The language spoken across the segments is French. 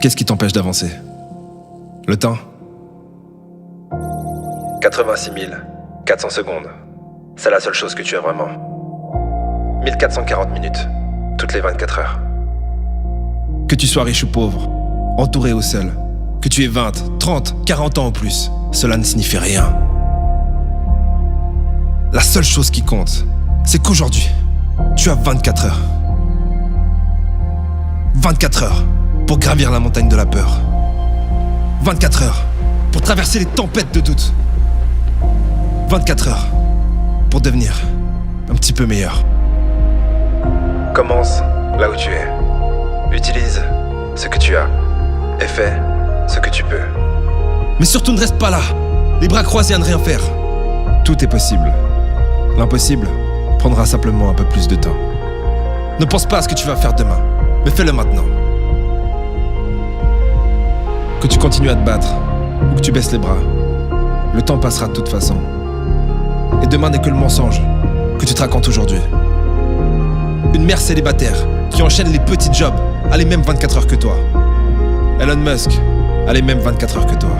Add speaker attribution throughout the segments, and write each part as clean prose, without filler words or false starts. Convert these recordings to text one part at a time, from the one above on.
Speaker 1: Qu'est-ce qui t'empêche d'avancer? Le temps? 86 400 secondes. C'est la seule chose que tu as vraiment. 1440 minutes, toutes les 24 heures. Que tu sois riche ou pauvre, entouré ou seul, que tu aies 20, 30, 40 ans ou plus, cela ne signifie rien. La seule chose qui compte, c'est qu'aujourd'hui, tu as 24 heures. 24 heures pour gravir la montagne de la peur. 24 heures pour traverser les tempêtes de doute. 24 heures pour devenir un petit peu meilleur. Commence là où tu es. Utilise ce que tu as et fais ce que tu peux. Mais surtout ne reste pas là, les bras croisés à ne rien faire. Tout est possible. L'impossible prendra simplement un peu plus de temps. Ne pense pas à ce que tu vas faire demain, mais fais-le maintenant. Que tu continues à te battre ou que tu baisses les bras, le temps passera de toute façon. Et demain n'est que le mensonge que tu te racontes aujourd'hui. Une mère célibataire qui enchaîne les petits jobs a les mêmes 24 heures que toi. Elon Musk a les mêmes 24 heures que toi.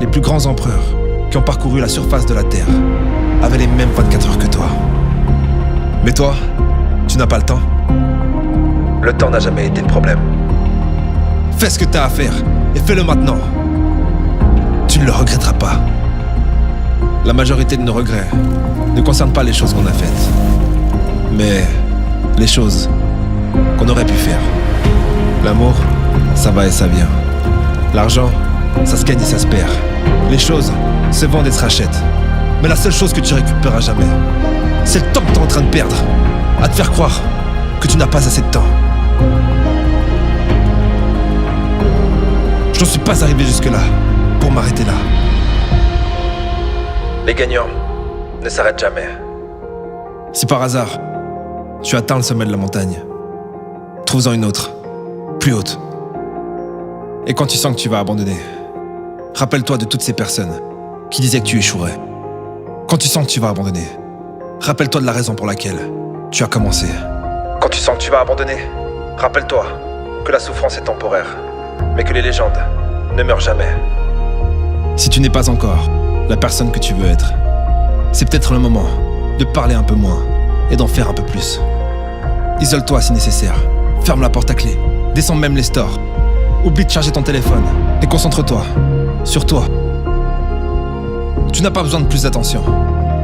Speaker 1: Les plus grands empereurs qui ont parcouru la surface de la Terre avaient les mêmes 24 heures que toi. Mais toi, tu n'as pas le temps. Le temps n'a jamais été le problème. Fais ce que tu as à faire et fais-le maintenant. Tu ne le regretteras pas. La majorité de nos regrets ne concernent pas les choses qu'on a faites, mais les choses qu'on aurait pu faire. L'amour, ça va et ça vient. L'argent, ça se gagne et ça se perd. Les choses se vendent et se rachètent. Mais la seule chose que tu récupéreras jamais, c'est le temps que tu es en train de perdre à te faire croire que tu n'as pas assez de temps. Je n'en suis pas arrivé jusque-là pour m'arrêter là. Les gagnants ne s'arrêtent jamais. Si par hasard, tu atteins le sommet de la montagne, trouve-en une autre, plus haute. Et quand tu sens que tu vas abandonner, rappelle-toi de toutes ces personnes qui disaient que tu échouerais. Quand tu sens que tu vas abandonner, rappelle-toi de la raison pour laquelle tu as commencé. Quand tu sens que tu vas abandonner, rappelle-toi que la souffrance est temporaire, mais que les légendes ne meurent jamais. Si tu n'es pas encore la personne que tu veux être, c'est peut-être le moment de parler un peu moins et d'en faire un peu plus. Isole-toi si nécessaire, ferme la porte à clé, descends même les stores, oublie de charger ton téléphone et concentre-toi sur toi. Tu n'as pas besoin de plus d'attention,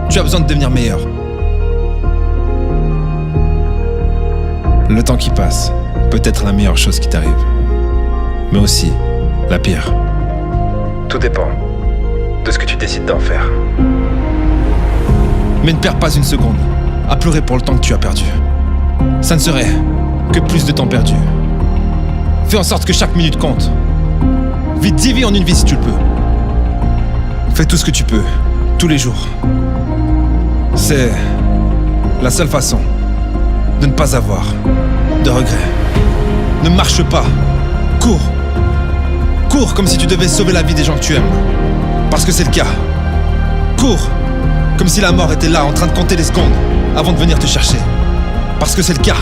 Speaker 1: tu as besoin de devenir meilleur. Le temps qui passe peut être la meilleure chose qui t'arrive, mais aussi la pire. Tout dépend de ce que tu décides d'en faire. Mais ne perds pas une seconde à pleurer pour le temps que tu as perdu. Ça ne serait que plus de temps perdu. Fais en sorte que chaque minute compte. Vis 10 vies en une vie si tu le peux. Fais tout ce que tu peux, tous les jours. C'est la seule façon de ne pas avoir de regrets. Ne marche pas, cours. Cours comme si tu devais sauver la vie des gens que tu aimes. Parce que c'est le cas. Cours comme si la mort était là en train de compter les secondes avant de venir te chercher. Parce que c'est le cas.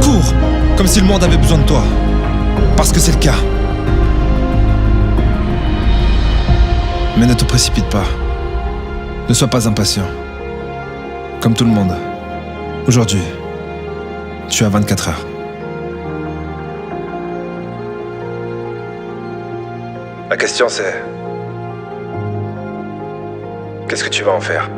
Speaker 1: Cours comme si le monde avait besoin de toi. Parce que c'est le cas. Mais ne te précipite pas. Ne sois pas impatient. Comme tout le monde. Aujourd'hui, tu as 24 heures. La question c'est... qu'est-ce que tu vas en faire ?